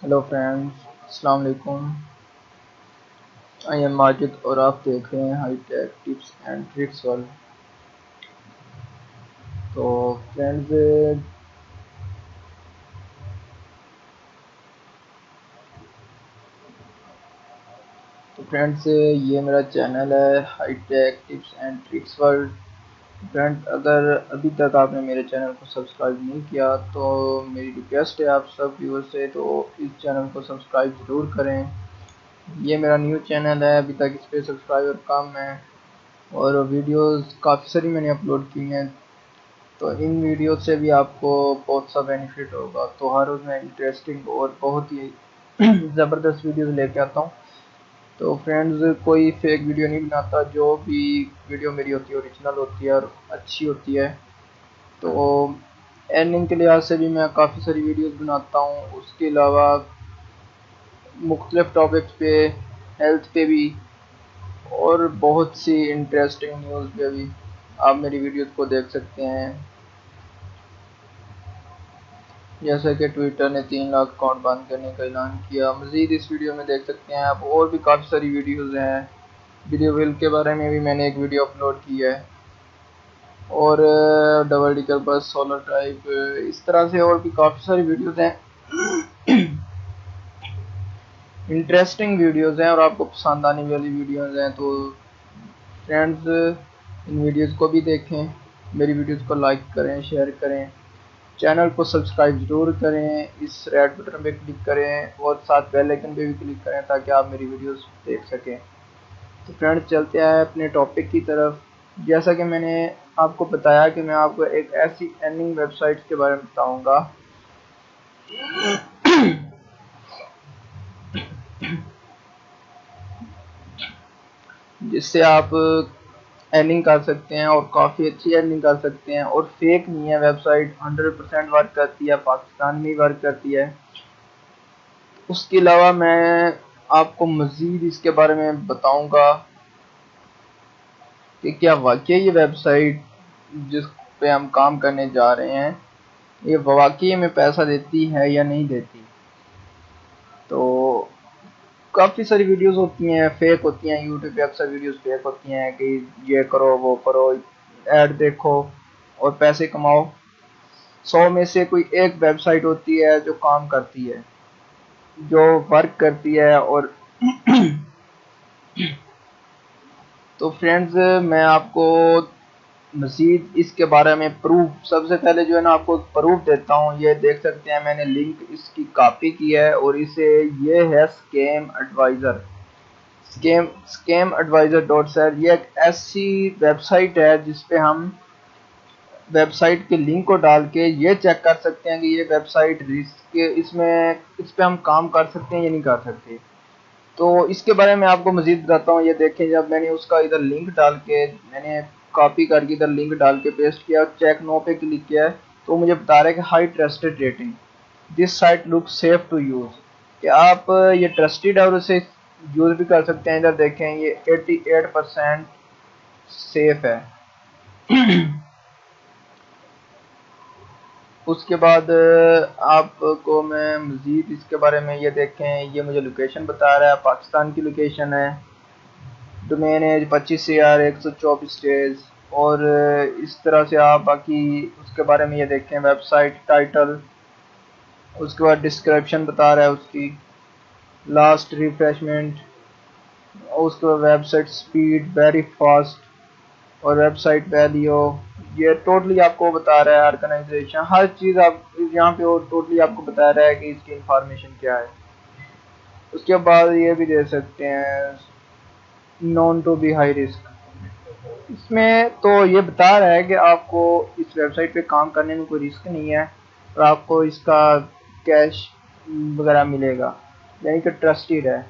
Hello friends, अस्सलाम वालेकुम। I am Majid और आप देख रहे हैं high tech tips and tricks world. तो फ्रेंड्स ये मेरा चैनल है high tech tips and tricks world. Friends, अगर अभी तक आपने मेरे चैनल को सब्सक्राइब नहीं किया तो मेरी रिक्वेस्ट है आप सब व्यूअर्स से, तो इस चैनल को सब्सक्राइब ज़रूर करें। ये मेरा न्यू चैनल है, अभी तक इस पर सब्सक्राइबर कम है और वीडियोस काफ़ी सारी मैंने अपलोड की हैं। तो इन वीडियो से भी आपको बहुत सा बेनिफिट होगा। तो हर रोज़ मैं इंटरेस्टिंग और बहुत ही ज़बरदस्त वीडियोस लेके आता हूँ। तो फ्रेंड्स, कोई फेक वीडियो नहीं बनाता, जो भी वीडियो मेरी होती है ओरिजिनल होती है और अच्छी होती है। तो अर्निंग के लिहाज से भी मैं काफ़ी सारी वीडियोस बनाता हूँ। उसके अलावा मुख्तलिफ टॉपिक्स पे, हेल्थ पे भी और बहुत सी इंटरेस्टिंग न्यूज़ पे भी आप मेरी वीडियोस को देख सकते हैं। जैसा कि ट्विटर ने 3 लाख अकाउंट बंद करने का ऐलान किया। मज़ीद इस वीडियो में देख सकते हैं आप, और भी काफ़ी सारी वीडियोज़ हैं। वीडियो विल के बारे में भी मैंने एक वीडियो अपलोड की है, और डबल डिकर बस, सोलर टाइप, इस तरह से और भी काफ़ी सारी वीडियोज़ हैं। इंटरेस्टिंग वीडियोज़ हैं और आपको पसंद आने वाली वीडियोज़ हैं। तो फ्रेंड्स, इन वीडियोज़ को भी देखें, मेरी वीडियोज़ को लाइक करें, शेयर करें, चैनल को सब्सक्राइब ज़रूर करें, इस रेड बटन पे क्लिक करें और साथ बेल आइकन पे भी क्लिक करें ताकि आप मेरी वीडियोस देख सकें। तो फ्रेंड्स, चलते हैं अपने टॉपिक की तरफ। जैसा कि मैंने आपको बताया कि मैं आपको एक ऐसी अर्निंग वेबसाइट के बारे में बताऊंगा जिससे आप अर्निंग कर सकते हैं और काफ़ी अच्छी अर्निंग कर सकते हैं। और फेक नहीं है, वेबसाइट 100% वर्क करती है, पाकिस्तान में ही वर्क करती है। उसके अलावा मैं आपको मज़ीद इसके बारे में बताऊंगा कि क्या वाकई ये वेबसाइट जिस पे हम काम करने जा रहे हैं, ये वाकई में पैसा देती है या नहीं देती। तो काफ़ी सारी वीडियोस होती हैं, फेक होती हैं। यूट्यूब पे अक्सर वीडियोस फेक होती हैं कि ये करो वो करो, ऐड देखो और पैसे कमाओ। 100 में से कोई एक वेबसाइट होती है जो काम करती है, जो वर्क करती है। और तो फ्रेंड्स, मैं आपको मज़ीद इसके बारे में प्रूफ, सबसे पहले जो है ना आपको प्रूफ देता हूँ। ये देख सकते हैं, मैंने लिंक इसकी कॉपी की है और इसे, ये है scam adviser, scam adviser dot sir. ये एक ऐसी वेबसाइट है जिस पे हम वेबसाइट के लिंक को डाल के ये चेक कर सकते हैं कि ये वेबसाइट रिस्क, इसमें इस पे हम काम कर सकते हैं या नहीं कर सकते। तो इसके बारे में आपको मज़ीद बताता हूँ। ये देखें, जब मैंने उसका इधर लिंक डाल के, मैंने कॉपी करके इधर लिंक डाल के पेस्ट किया, चेक नो पे क्लिक किया है, तो मुझे बता रहा है कि high trusted rating, this site look safe to use, कि आप ये ट्रस्टेड है और उसे यूज़ भी कर सकते हैं। इधर देखें, ये 88% सेफ है। उसके बाद आपको मैं मज़ीद इसके बारे में, ये देखें, ये मुझे लोकेशन बता रहा है, पाकिस्तान की लोकेशन है। Domain age 25,124 days. और इस तरह से आप बाकी उसके बारे में ये देखें, वेबसाइट टाइटल, उसके बाद डिस्क्रिप्शन बता रहा है उसकी, लास्ट रिफ्रेशमेंट, उसके बाद वेबसाइट स्पीड वेरी फास्ट, और वेबसाइट वैल्यू, ये टोटली आपको बता रहा है। ऑर्गेनाइजेशन, हर चीज़ आप यहाँ पे टोटली आपको बता रहा है कि इसकी इंफॉर्मेशन क्या है। उसके बाद ये भी दे सकते हैं, known to be high risk. इसमें तो ये बता रहा है कि आपको इस वेबसाइट पे काम करने में कोई रिस्क नहीं है और आपको इसका कैश वगैरह मिलेगा, यानी कि ट्रस्टेड है।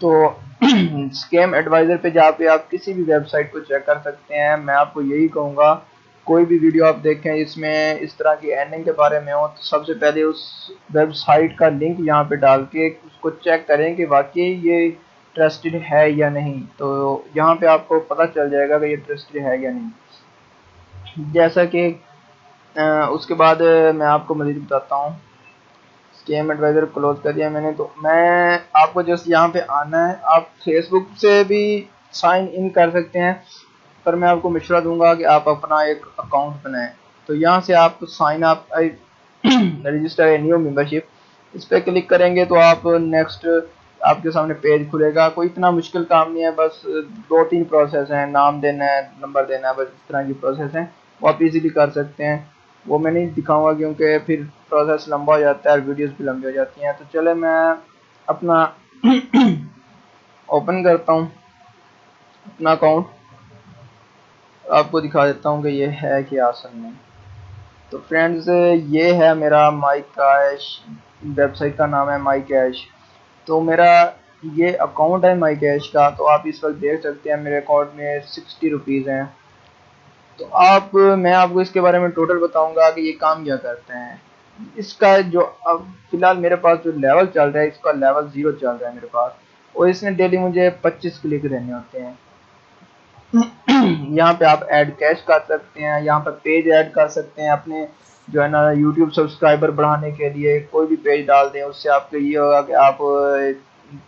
तो स्कैम एडवाइज़र पे जहाँ पे आप किसी भी वेबसाइट को चेक कर सकते हैं। मैं आपको यही कहूँगा, कोई भी वीडियो आप देखें इसमें इस तरह की अर्निंग के बारे में हो, तो सबसे पहले उस वेबसाइट का लिंक यहाँ पे डाल के उसको चेक करें कि वाकई ये ट्रस्टेड है या नहीं। तो यहाँ पे आपको पता चल जाएगा कि ये ट्रस्टेड है या नहीं। जैसा कि उसके बाद मैं आपको मज़ीद बताता हूँ। स्कैम एडवाइजर क्लोज कर दिया मैंने। तो मैं आपको जस्ट यहाँ पे आना है, आप फेसबुक से भी साइन इन कर सकते हैं, पर मैं आपको मशवरा दूंगा कि आप अपना एक अकाउंट बनाएं। तो यहाँ से आप sign up register a new membership, इस पर क्लिक करेंगे तो आप नेक्स्ट आपके सामने पेज खुलेगा। कोई इतना मुश्किल काम नहीं है, बस 2-3 प्रोसेस हैं, नाम देना है, नंबर देना है, बस इस तरह की प्रोसेस हैं, वो आप इजीली कर सकते हैं। वो मैं नहीं दिखाऊंगा क्योंकि फिर प्रोसेस लंबा हो जाता है और वीडियोस भी लंबी हो जाती हैं। तो चले मैं अपना ओपन करता हूँ अपना अकाउंट, आपको दिखा देता हूँ कि ये है क्या असल में। तो फ्रेंड्स ये है मेरा माई कैश, वेबसाइट का नाम है माई कैश। तो मेरा ये अकाउंट है माई कैश का। तो आप इस वक्त देख सकते हैं मेरे अकाउंट में 60 रुपीज़ हैं। तो मैं आपको इसके बारे में टोटल बताऊंगा कि ये काम क्या करते हैं। इसका जो अब फिलहाल मेरे पास जो लेवल चल रहा है, इसका लेवल 0 चल रहा है मेरे पास, और इसने डेली मुझे 25 क्लिक देने होते हैं। यहाँ पे आप ऐड कैश कर सकते हैं, यहाँ पे पेज ऐड कर सकते हैं अपने जो है ना यूट्यूब सब्सक्राइबर बढ़ाने के लिए। कोई भी पेज डाल दें, उससे आपको ये होगा कि आप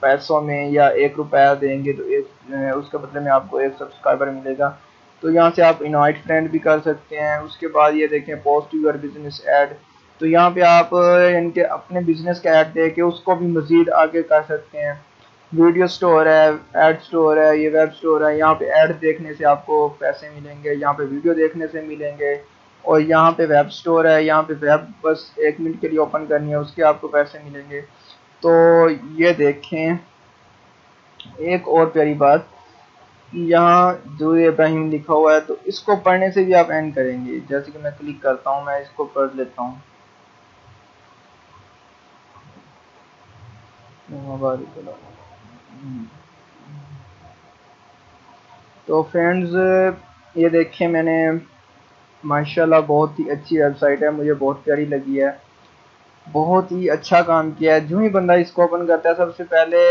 पैसों में या 1 रुपया देंगे तो उसके बदले में आपको 1 सब्सक्राइबर मिलेगा। तो यहाँ से आप इनवाइट फ्रेंड भी कर सकते हैं। उसके बाद ये देखें पोस्ट यूर बिजनेस ऐड, तो यहाँ पे आप इनके अपने बिजनेस का ऐड दे के उसको भी मजीद आगे कर सकते हैं। वीडियो स्टोर है, एड स्टोर है, ये वेब स्टोर है। यहाँ पे ऐड देखने से आपको पैसे मिलेंगे, यहाँ पे वीडियो देखने से मिलेंगे, और यहाँ पे वेब स्टोर है, यहाँ पे वेब बस 1 मिनट के लिए ओपन करनी है, उसके आपको पैसे मिलेंगे। तो ये देखें एक और प्यारी बात, यहाँ जो इब्राहिम लिखा हुआ है, तो इसको पढ़ने से भी आप एंड करेंगे। जैसे कि मैं क्लिक करता हूँ, मैं इसको पढ़ लेता हूँ। तो फ्रेंड्स ये देखिए मैंने माशाल्लाह बहुत ही अच्छी वेबसाइट है, मुझे बहुत प्यारी लगी है, बहुत ही अच्छा काम किया है। जो ही बंदा इसको ओपन करता है सबसे पहले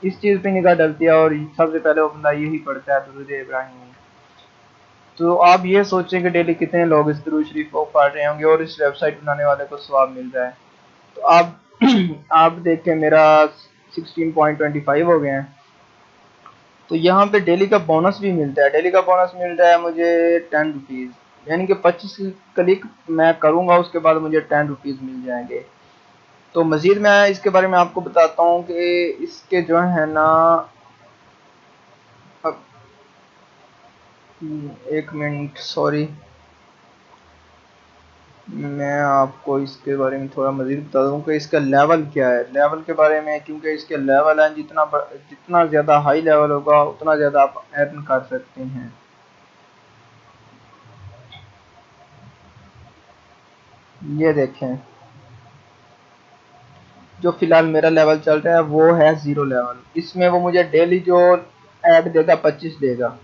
इस चीज़ पे निगाह डलती है और सबसे पहले वो बंदा यही पढ़ता है दुरूद इब्राहिम। तो आप ये सोचें कि डेली कितने लोग इस दुरूद शरीफ को पढ़ रहे होंगे और इस वेबसाइट बनाने वाले को सवाब मिल रहा है। तो आप आप देखें मेरा 16.25 हो गए हैं। तो यहाँ पे डेली का बोनस भी मिलता है, डेली का बोनस मिल रहा है मुझे 10 रुपीज़, यानी कि 25 क्लिक मैं करूँगा उसके बाद मुझे 10 रुपीज़ मिल जाएंगे। तो मज़ीद मैं इसके बारे में आपको बताता हूँ कि इसके जो है ना, अब 1 मिनट सॉरी, मैं आपको इसके बारे में थोड़ा मज़ीद बता दूँ कि इसका लेवल क्या है। लेवल के बारे में, क्योंकि इसके लेवल हैं, जितना ज़्यादा हाई लेवल होगा उतना ज़्यादा आप अर्न कर सकते हैं। ये देखें जो फिलहाल मेरा लेवल चल रहा है वो है 0 लेवल। इसमें वो मुझे डेली जो ऐड देगा 25 देगा।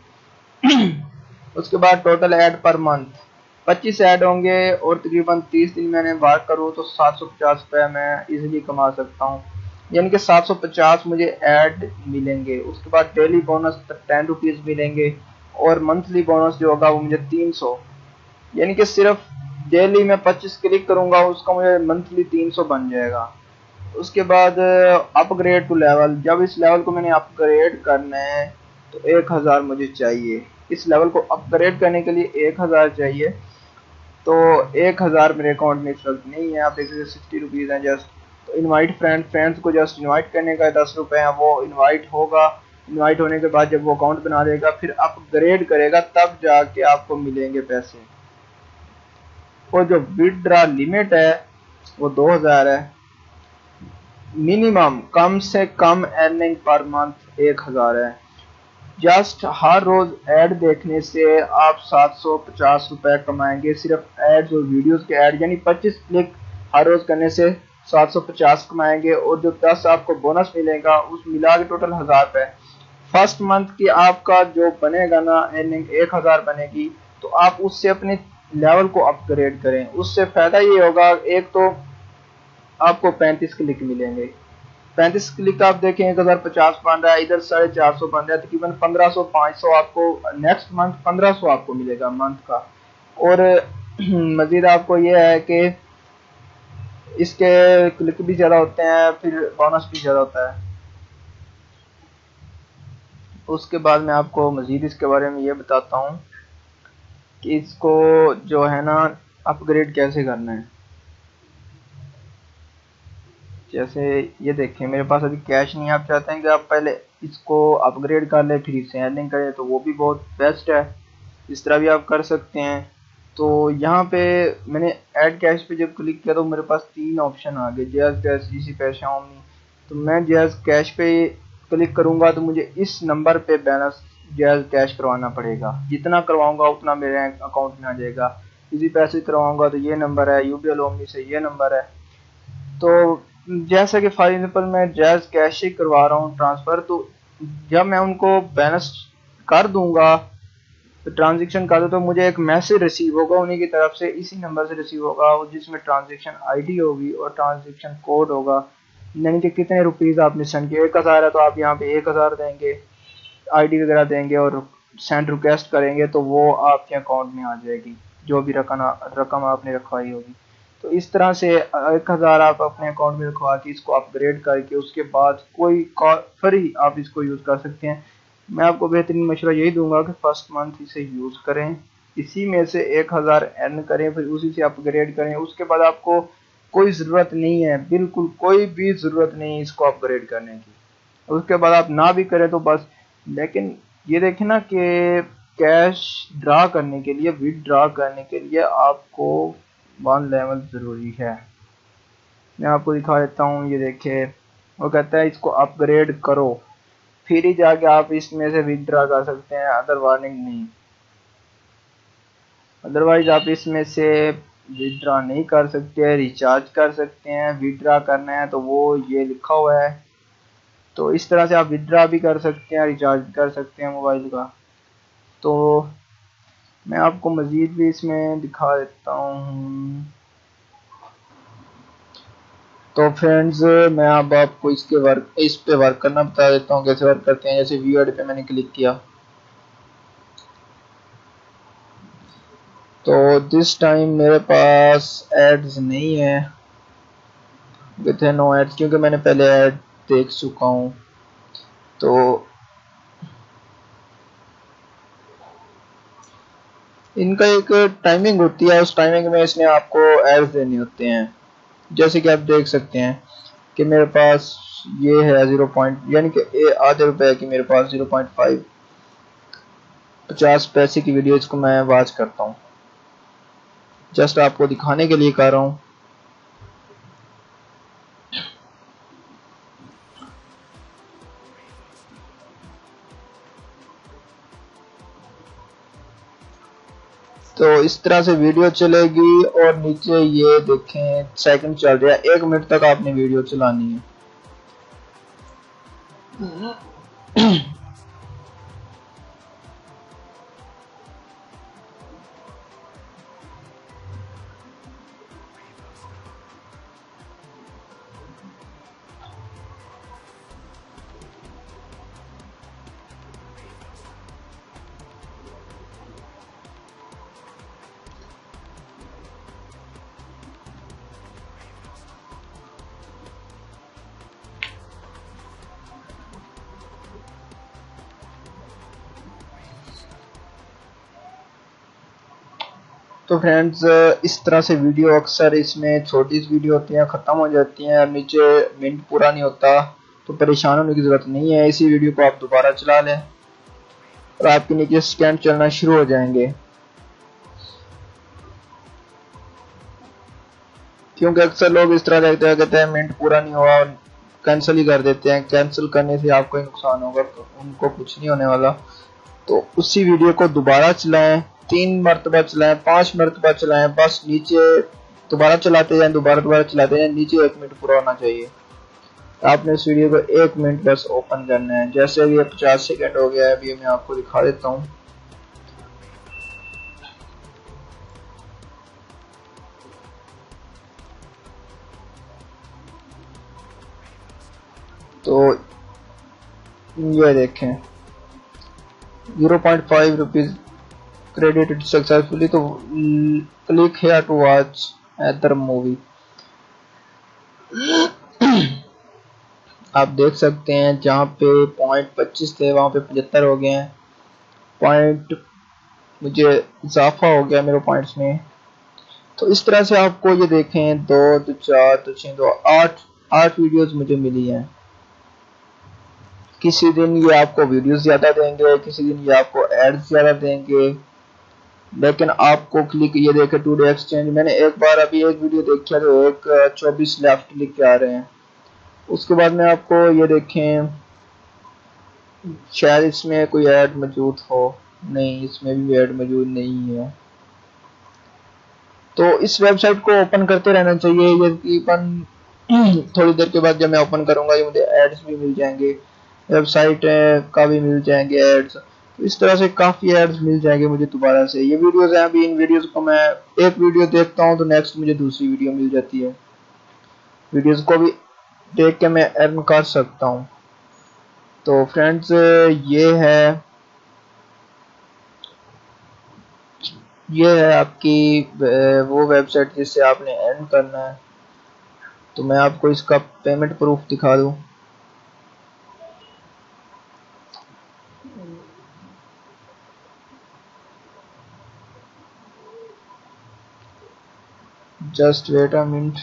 उसके बाद total add per month 25 add होंगे, और तकरीबन 30 दिन मैंने वर्क करूँ तो 750 रुपये मैं इजीली कमा सकता हूँ, यानी कि 750 मुझे ऐड मिलेंगे। उसके बाद डेली बोनस 10 रुपीज़ मिलेंगे, और मंथली बोनस जो होगा वो मुझे 300, यानी कि सिर्फ डेली मैं 25 क्लिक करूँगा उसका मुझे मंथली 300 बन जाएगा। उसके बाद अपग्रेड टू लेवल, जब इस लेवल को मैंने अपग्रेड करना है तो 1000 मुझे चाहिए। इस लेवल को अपग्रेड करने के लिए 1000 चाहिए। तो 1000 मेरे अकाउंट में इस वक्त नहीं है, आप देख सकते 60 रुपीज़ हैं जस्ट। तो इनवाइट फ्रेंड्स को जस्ट इनवाइट करने का 10 रुपये हैं, वो इनवाइट होगा। इनवाइट होने के बाद जब वो अकाउंट बना देगा फिर अपग्रेड करेगा, तब जाके आपको मिलेंगे पैसे। और जो विड्रा लिमिट है वो 2000 है। मिनिमम कम से कम अर्निंग पर मंथ 1000 है। जस्ट हर रोज ऐड देखने से आप 750 रुपए कमाएंगे, सिर्फ एड्स और वीडियोस के ऐड, यानी 25 क्लिक हर रोज करने से 750 कमाएंगे। और जो 10 आपको बोनस मिलेगा उस मिला के टोटल 1000 रुपए। फर्स्ट मंथ की आपका जो बनेगा ना अर्निंग 1000 बनेगी, तो आप उससे अपने लेवल को अपग्रेड करें। उससे फायदा ये होगा, एक तो आपको 35 क्लिक मिलेंगे। 35 क्लिक आप देखें 1050 बन रहा है, इधर 450 बन रहा है, तकरीबन 1500 500 आपको नेक्स्ट मंथ 1500 आपको मिलेगा मंथ का। और मजीद आपको ये है कि इसके क्लिक भी ज़्यादा होते हैं, फिर बोनस भी ज़्यादा होता है। उसके बाद मैं आपको मज़ीद इसके बारे में ये बताता हूँ कि इसको जो है ना अपग्रेड कैसे करना है। जैसे ये देखें, मेरे पास अभी कैश नहीं है। आप चाहते हैं कि आप पहले इसको अपग्रेड कर लें फिर इससे अर्निंग करें, तो वो भी बहुत बेस्ट है। इस तरह भी आप कर सकते हैं। तो यहाँ पे मैंने ऐड कैश पे जब क्लिक किया तो मेरे पास 3 ऑप्शन आ गए, जैज़ कैश, जीसी पे, शाओमी। तो मैं जैज़ कैश पे क्लिक करूँगा तो मुझे इस नंबर पे बैलेंस जैज़ कैश करवाना पड़ेगा। जितना करवाऊँगा उतना मेरे अकाउंट में आ जाएगा। इजी पैसे करवाऊँगा तो ये नंबर है, यूबीएल ओमनी से ये नंबर है। तो जैसा कि फॉर एग्जांपल मैं जैज़ कैश ही करवा रहा हूँ ट्रांसफ़र, तो जब मैं उनको बैलेंस कर दूंगा, तो ट्रांजेक्शन कर दो, तो मुझे एक मैसेज रिसीव होगा उन्हीं की तरफ से, इसी नंबर से रिसीव होगा, जिसमें ट्रांजेक्शन आईडी होगी और ट्रांजेक्शन कोड होगा, यानी कि कितने रुपीज़ आपने सेंड किए। 1000 है तो आप यहाँ पे 1000 देंगे, आईडी वगैरह देंगे और सेंड रिक्वेस्ट करेंगे, तो वो आपके अकाउंट में आ जाएगी जो भी रकम आपने रखवाई होगी। तो इस तरह से 1000 आप अपने अकाउंट में रखवा के इसको अपग्रेड करके उसके बाद कोई फ्री आप इसको यूज़ कर सकते हैं। मैं आपको बेहतरीन मशवरा यही दूंगा कि फर्स्ट मंथ इसे यूज़ करें, इसी में से 1000 अर्न करें, फिर उसी से अपग्रेड करें। उसके बाद आपको कोई ज़रूरत नहीं है, बिल्कुल कोई भी ज़रूरत नहीं इसको अपग्रेड करने की। उसके बाद आप ना भी करें तो बस। लेकिन ये देखें ना कि कैश ड्रा करने के लिए, विदड्रॉ करने के लिए आपको 1 लेवल ज़रूरी है। मैं आपको दिखा देता हूँ, ये देखिए वो कहता है इसको अपग्रेड करो, फिर ही जाके आप इसमें से विदड्रॉ कर सकते हैं, अदर वार्निंग नहीं। अदरवाइज आप इसमें से विदड्रॉ नहीं कर सकते। रिचार्ज कर सकते हैं, विदड्रॉ करना है तो वो ये लिखा हुआ है। तो इस तरह से आप विदड्रॉ भी कर सकते हैं, रिचार्ज भी कर सकते हैं मोबाइल का। तो मैं आपको मज़ीद भी इसमें दिखा देता हूँ। तो फ्रेंड्स, मैं अब आपको इस पे वर्क करना बता देता हूँ, कैसे वर्क करते हैं। जैसे व्यू ऐड पे मैंने क्लिक किया तो दिस टाइम मेरे पास एड्स नहीं है, विथ नो एड्स, क्योंकि मैंने पहले ऐड देख चुका हूँ। तो इनका एक टाइमिंग होती है, उस टाइमिंग में इसने आपको एड्स देने होते हैं। जैसे कि आप देख सकते हैं कि मेरे पास ये है 0 पॉइंट, यानी कि आधे रुपए की मेरे पास 0.5 50 पैसे की वीडियो इसको मैं वॉच करता हूँ। जस्ट आपको दिखाने के लिए कर रहा हूँ। तो इस तरह से वीडियो चलेगी और नीचे ये देखें सेकंड चल रहा है, 1 मिनट तक आपने वीडियो चलानी है। तो फ्रेंड्स, इस तरह से वीडियो अक्सर इसमें छोटी सी वीडियो होती हैं, ख़त्म हो जाती हैं, नीचे मिनट पूरा नहीं होता, तो परेशान होने की ज़रूरत नहीं है। इसी वीडियो को आप दोबारा चला लें और आपके नीचे स्कैन चलना शुरू हो जाएंगे। क्योंकि अक्सर लोग इस तरह देखते हैं, कहते हैं मिनट पूरा नहीं हुआ और कैंसिल ही कर देते हैं। कैंसिल करने से आपको नुकसान होगा, तो उनको कुछ नहीं होने वाला। तो उसी वीडियो को दोबारा चलाएं, 3 मरतबा चलाएं, 5 मरतबा चलाएं, बस नीचे दोबारा चलाते जाएं, दोबारा चलाते जाएं, नीचे 1 मिनट पूरा होना चाहिए। आपने इस वीडियो को 1 मिनट बस ओपन करना है। जैसे अभी 50 सेकंड हो गया है, अभी मैं आपको दिखा देता हूँ। तो ये देखें 0.5 रुपीज credited successfully, तो click here to watch other movie. आप देख सकते हैं जहाँ पे पॉइंट 25 थे वहाँ पे 75 हो गए हैं। पॉइंट मुझे इजाफा हो गया मेरे पॉइंट्स में। तो इस तरह से आपको ये देखें 2 तो 4 तो 6 तो 8 वीडियोस मुझे मिली हैं। किसी दिन ये आपको वीडियोस ज्यादा देंगे, किसी दिन ये आपको एड्स ज्यादा देंगे, लेकिन आपको क्लिक ये देखे टुडे एक्सचेंज, मैंने एक बार अभी एक वीडियो देखा तो एक 24 लेफ्ट लिख के आ रहे हैं। उसके बाद में आपको ये देखें शायद इसमें कोई ऐड मौजूद हो, नहीं इसमें भी ऐड मौजूद नहीं है। तो इस वेबसाइट को ओपन करते रहना चाहिए। ये तकरीबन थोड़ी देर के बाद जब मैं ओपन करूंगा ये मुझे एड्स भी मिल जाएंगे, वेबसाइट का भी मिल जाएंगे एड्स। तो इस तरह से काफी एड्स मिल जाएंगे मुझे दोबारा से। ये वीडियोस हैं, अभी इन वीडियोस को मैं एक वीडियो देखता हूँ तो नेक्स्ट मुझे दूसरी वीडियो मिल जाती है। वीडियोस को भी देख के मैं अर्न कर सकता हूँ। तो फ्रेंड्स ये है आपकी वो वेबसाइट जिससे आपने अर्न करना है। तो मैं आपको इसका पेमेंट प्रूफ दिखा दूं। Just wait a minute.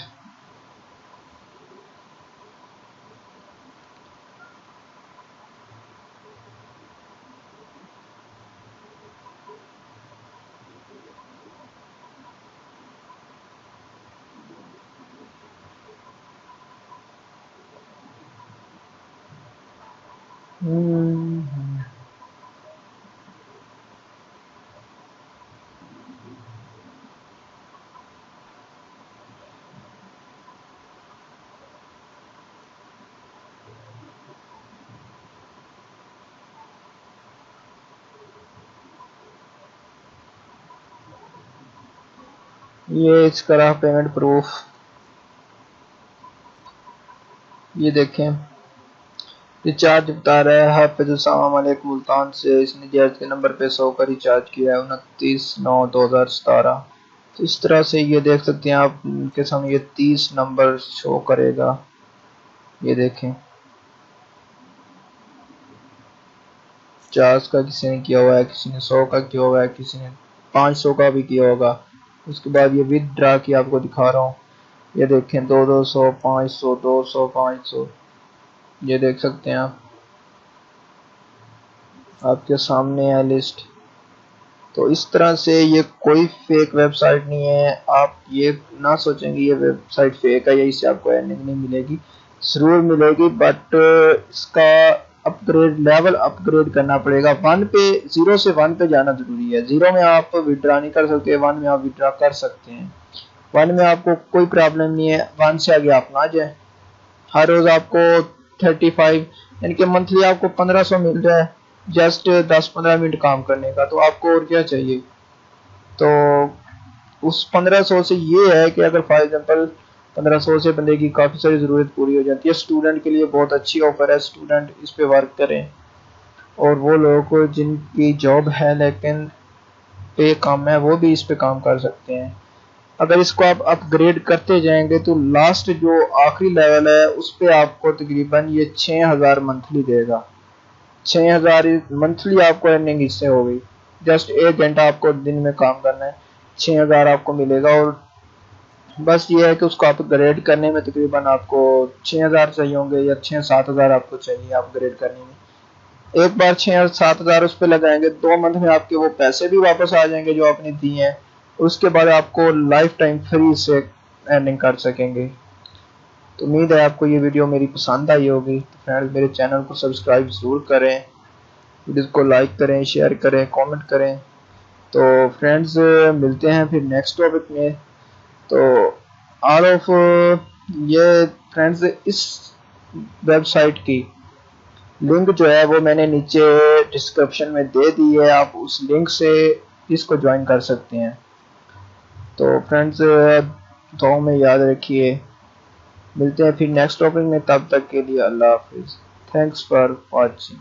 ये इसका रहा पेमेंट प्रूफ। ये देखें रिचार्ज बता रहा है हाफिज उसामा मलिक मुल्तान से, इसने जैज के नंबर पे 100 का रिचार्ज किया है 29/9/2017। तो इस तरह से ये देख सकते हैं आप के सामने ये 30 नंबर शो करेगा। ये देखें 50 का किसी ने किया हुआ है, किसी ने 100 का किया हुआ है, किसी ने 500 का भी किया होगा। उसके बाद ये विदड्रा की आपको दिखा रहा हूँ। ये देखें 200, 500, 200, 500। ये देख सकते हैं आप, आपके सामने है लिस्ट। तो इस तरह से ये कोई फेक वेबसाइट नहीं है। आप ये ना सोचेंगे ये वेबसाइट फेक है या इससे आपको अर्निंग नहीं मिलेगी, जरूर मिलेगी, बट इसका अपग्रेड लेवल अपग्रेड करना पड़ेगा। 0 से 1 पे जाना जरूरी है। 0 में आप विड्रा नहीं कर सकते, 1 में आप विड्रा कर सकते हैं। 1 में आपको कोई प्रॉब्लम नहीं है, 1 से आगे आप ना जाए। हर रोज आपको 35 यानी कि मंथली आपको 1500 मिल जाए जस्ट 10-15 मिनट काम करने का, तो आपको और क्या चाहिए। तो उस 1500 से ये है कि अगर फॉर एग्जांपल 1500 से बंदे की काफ़ी सारी ज़रूरत पूरी हो जाती है। स्टूडेंट के लिए बहुत अच्छी ऑफर है, स्टूडेंट इस पे वर्क करें। और वो लोग जिनकी जॉब है लेकिन पे कम है वो भी इस पे काम कर सकते हैं। अगर इसको आप अपग्रेड करते जाएंगे तो लास्ट जो आखिरी लेवल है उस पे आपको तकरीबन ये 6000 मंथली देगा। 6000 मंथली आपको अर्निंग इससे हो गई। जस्ट 1 घंटा आपको दिन में काम करना है, 6000 आपको मिलेगा। और बस ये है कि उसको अपग्रेड करने में तकरीबन आपको 6000 चाहिए होंगे या 6-7 हज़ार आपको चाहिए अपग्रेड करने में। एक बार 6-7 हज़ार उस पर लगाएंगे, 2 मंथ में आपके वो पैसे भी वापस आ जाएंगे जो आपने दिए हैं। उसके बाद आपको लाइफ टाइम फ्री से अर्निंग कर सकेंगे। तो उम्मीद है आपको ये वीडियो मेरी पसंद आई होगी। तो फ्रेंड्स मेरे चैनल को सब्सक्राइब ज़रूर करें, वीडियो को लाइक करें, शेयर करें, कमेंट करें। तो फ्रेंड्स मिलते हैं फिर नेक्स्ट टॉपिक में। तो ऑल ऑफ ये फ्रेंड्स इस वेबसाइट की लिंक जो है वो मैंने नीचे डिस्क्रिप्शन में दे दी है, आप उस लिंक से इसको ज्वाइन कर सकते हैं। तो फ्रेंड्स दुआ में याद रखिए, मिलते हैं फिर नेक्स्ट टॉपिक में, तब तक के लिए अल्लाह हाफिज़। Thanks for watching.